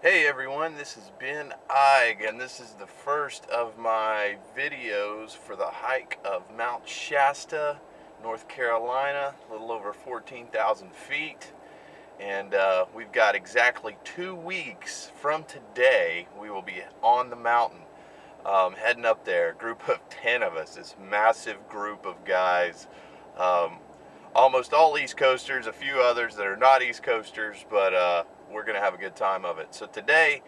Hey everyone, this has been Ig, and this is the first of my videos for the hike of Mount Shasta, North Carolina, a little over 14,000 feet. And we've got exactly 2 weeks from today. We will be on the mountain, heading up there. A group of 10 of us, this massive group of guys. Um, Almost all East Coasters, a few others that are not East Coasters, but we're going to have a good time of it. So today,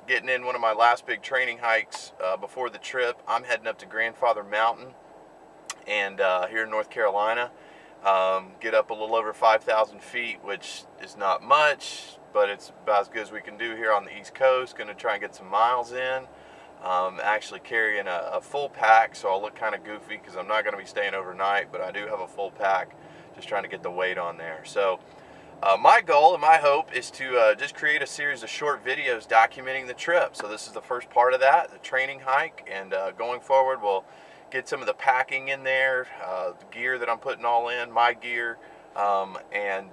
getting in one of my last big training hikes before the trip, I'm heading up to Grandfather Mountain and here in North Carolina. Get up a little over 5,000 feet, which is not much, but it's about as good as we can do here on the East Coast. Going to try and get some miles in. Actually carrying a full pack, so I'll look kind of goofy because I'm not going to be staying overnight, but I do have a full pack, just trying to get the weight on there. So my goal and my hope is to just create a series of short videos documenting the trip. So this is the first part of that, the training hike, and going forward we'll get some of the packing in there, the gear that I'm putting all in, my gear, and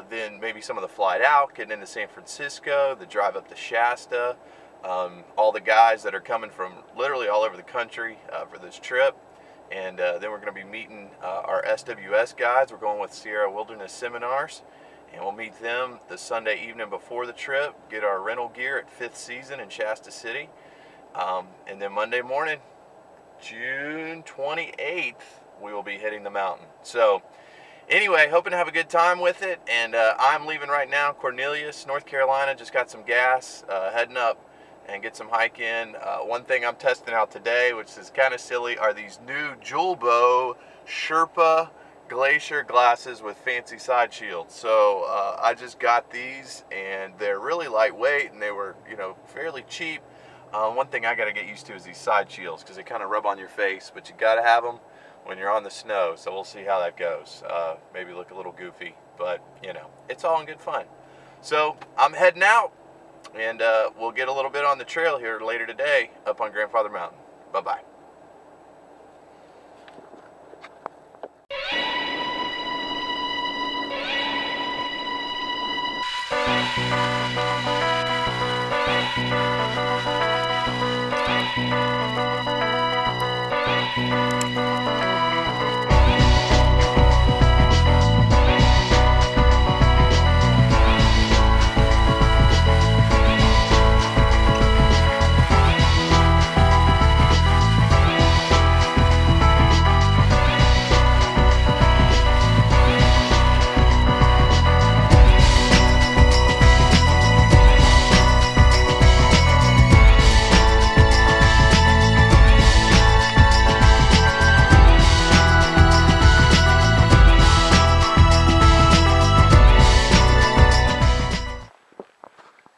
then maybe some of the flight out, getting into San Francisco, the drive up to Shasta, all the guys that are coming from literally all over the country for this trip. And then we're going to be meeting our SWS guys. We're going with Sierra Wilderness Seminars, and we'll meet them the Sunday evening before the trip, get our rental gear at 5th Season in Shasta City, and then Monday morning, June 28th, we will be hitting the mountain. So anyway, hoping to have a good time with it, and I'm leaving right now, Cornelius, North Carolina. Just got some gas, heading up and get some hike in. One thing I'm testing out today, which is kind of silly, are these new Julbo Sherpa glacier glasses with fancy side shields. So I just got these, and they're really lightweight, and they were, fairly cheap. One thing I got to get used to is these side shields, because they kind of rub on your face, but you got to have them when you're on the snow. So we'll see how that goes. Maybe look a little goofy, but it's all in good fun. So I'm heading out, and we'll get a little bit on the trail here later today up on Grandfather Mountain. Bye-bye.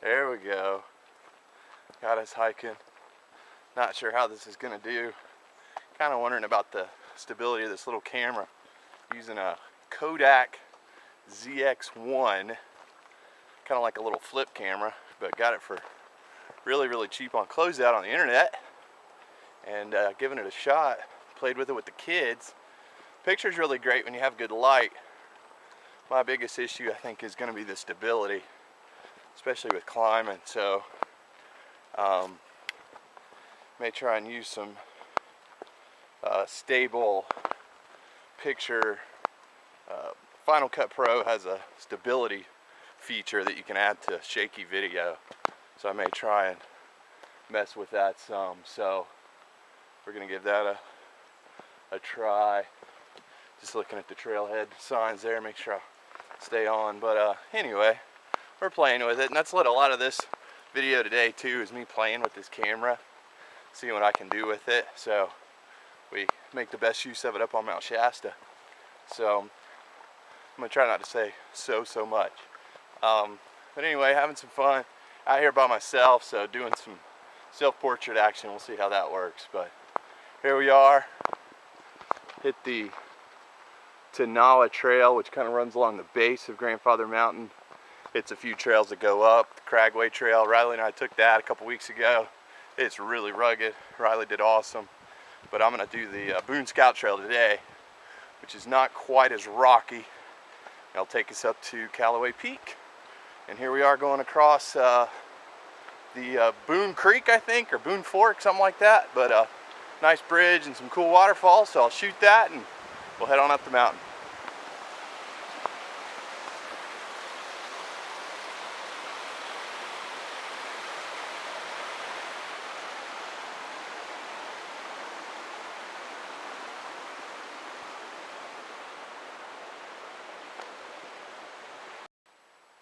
There we go. Got us hiking. Not sure how this is going to do. Kind of wondering about the stability of this little camera. Using a Kodak ZX1. Kind of like a little flip camera, but got it for really, really cheap on closeout on the internet. And giving it a shot. Played with it with the kids. Picture's really great when you have good light. My biggest issue, I think, is going to be the stability, especially with climbing. So may try and use some stable picture. Final Cut Pro has a stability feature that you can add to shaky video, so I may try and mess with that some. So we're gonna give that a try. Just looking at the trailhead signs there, make sure I stay on. But anyway, we're playing with it, and that's what a lot of this video today too is, me playing with this camera, seeing what I can do with it. So we make the best use of it up on Mount Shasta. So I'm gonna try not to say so much, but anyway, having some fun out here by myself, so doing some self-portrait action. We'll see how that works. But here we are, hit the Tanawa Trail, which kind of runs along the base of Grandfather Mountain. It's a few trails that go up. The Cragway Trail, Riley and I took that a couple weeks ago. It's really rugged. Riley did awesome. But I'm gonna do the Boone Scout Trail today, which is not quite as rocky. It'll take us up to Callaway Peak. And here we are going across the Boone Creek, I think, or Boone Fork, something like that. But nice bridge and some cool waterfalls, so I'll shoot that and we'll head on up the mountain.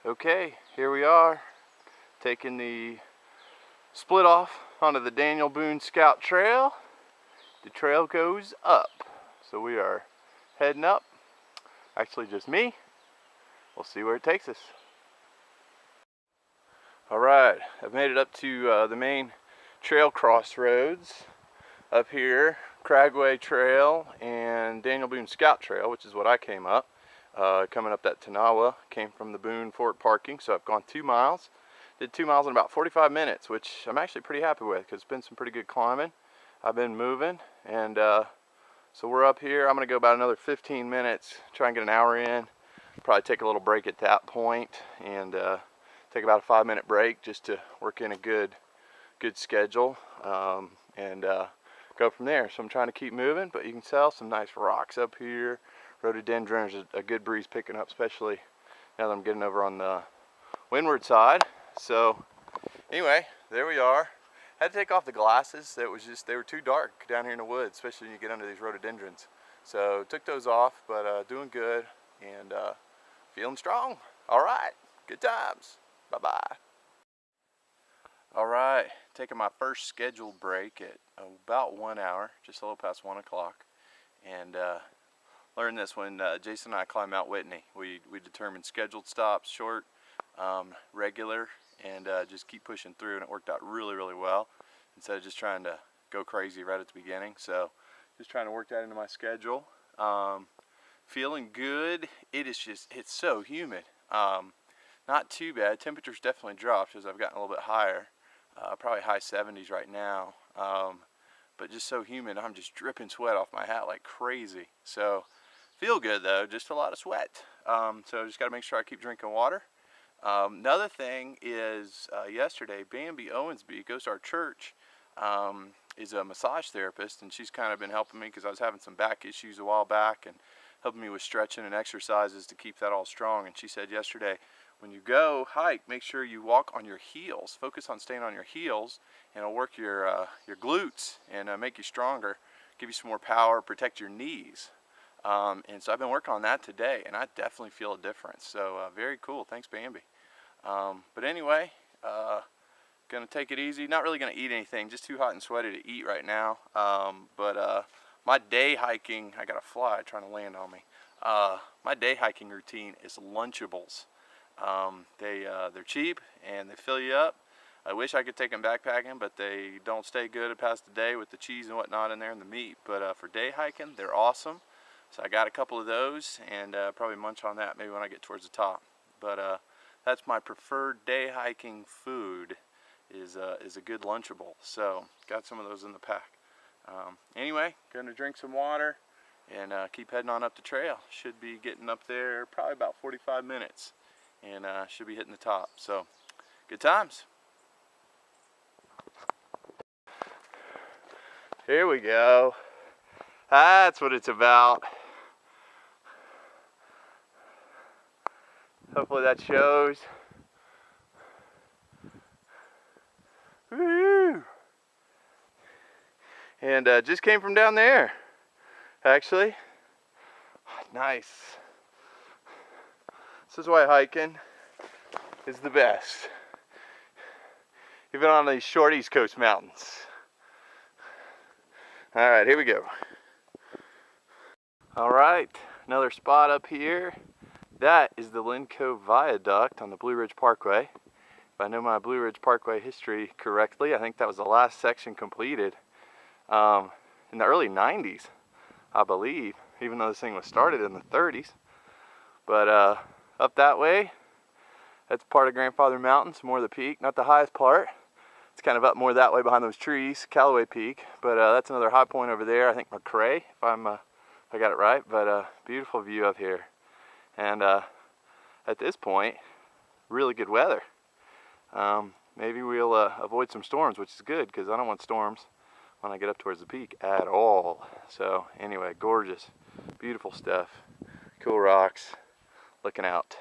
Okay, here we are, taking the split off onto the Daniel Boone Scout Trail. The trail goes up, so we are heading up. Actually just me. We'll see where it takes us. Alright, I've made it up to the main trail crossroads up here, Cragway Trail and Daniel Boone Scout Trail, which is what I came up. Coming up that Tanawa, came from the Boone Fort parking, so I've gone 2 miles. Did 2 miles in about 45 minutes, which I'm actually pretty happy with because it's been some pretty good climbing. I've been moving, and so we're up here. I'm going to go about another 15 minutes, try and get an hour in. Probably take a little break at that point, and take about a 5-minute break just to work in a good schedule, and go from there. So I'm trying to keep moving, but you can tell some nice rocks up here. Rhododendron is a good breeze picking up, especially now that I'm getting over on the windward side. So anyway, there we are. Had to take off the glasses. They were too dark down here in the woods, especially when you get under these rhododendrons. So took those off, but doing good and feeling strong. All right, good times. Bye-bye. All right, taking my first scheduled break at about 1 hour, just a little past 1 o'clock. And learned this when Jason and I climbed Mount Whitney. We determined scheduled stops, short, regular, and just keep pushing through, and it worked out really, really well instead of just trying to go crazy right at the beginning. So just trying to work that into my schedule. Feeling good. It's so humid. Not too bad. Temperature's definitely dropped as I've gotten a little bit higher. Probably high 70s right now. But just so humid, I'm just dripping sweat off my hat like crazy. So feel good though, just a lot of sweat. So just got to make sure I keep drinking water. Another thing is yesterday, Bambi Owensby goes to our church, is a massage therapist, and she's kind of been helping me because I was having some back issues a while back and helping me with stretching and exercises to keep that all strong. And she said yesterday, when you go hike, make sure you walk on your heels. Focus on staying on your heels, and it'll work your glutes and make you stronger, give you some more power, protect your knees. And so I've been working on that today, and I definitely feel a difference. So very cool. Thanks, Bambi. But anyway, gonna take it easy. Not really gonna eat anything. Just too hot and sweaty to eat right now. But my day hiking, I got a fly trying to land on me. My day hiking routine is Lunchables. They're cheap and they fill you up. I wish I could take them backpacking, but they don't stay good past the day with the cheese and whatnot in there and the meat. But for day hiking, they're awesome. So I got a couple of those, and probably munch on that maybe when I get towards the top. But that's my preferred day hiking food, is a good Lunchable. So got some of those in the pack. Anyway, gonna drink some water and keep heading on up the trail. Should be getting up there probably about 45 minutes, and should be hitting the top. So good times. Here we go. That's what it's about. Hopefully that shows. Woo! And just came from down there, actually. Nice. This is why hiking is the best, even on these short East Coast mountains. All right, here we go. All right, another spot up here. That is the Lynn Cove Viaduct on the Blue Ridge Parkway. If I know my Blue Ridge Parkway history correctly, I think that was the last section completed in the early 90s, I believe, even though this thing was started in the 30s. But up that way, that's part of Grandfather Mountain, some more of the peak, not the highest part. It's kind of up more that way behind those trees, Callaway Peak. But that's another high point over there. I think McCrae, if I got it right. But beautiful view up here. And at this point, really good weather. maybe we'll avoid some storms, which is good because I don't want storms when I get up towards the peak at all. So anyway, gorgeous, beautiful stuff, cool rocks, looking out.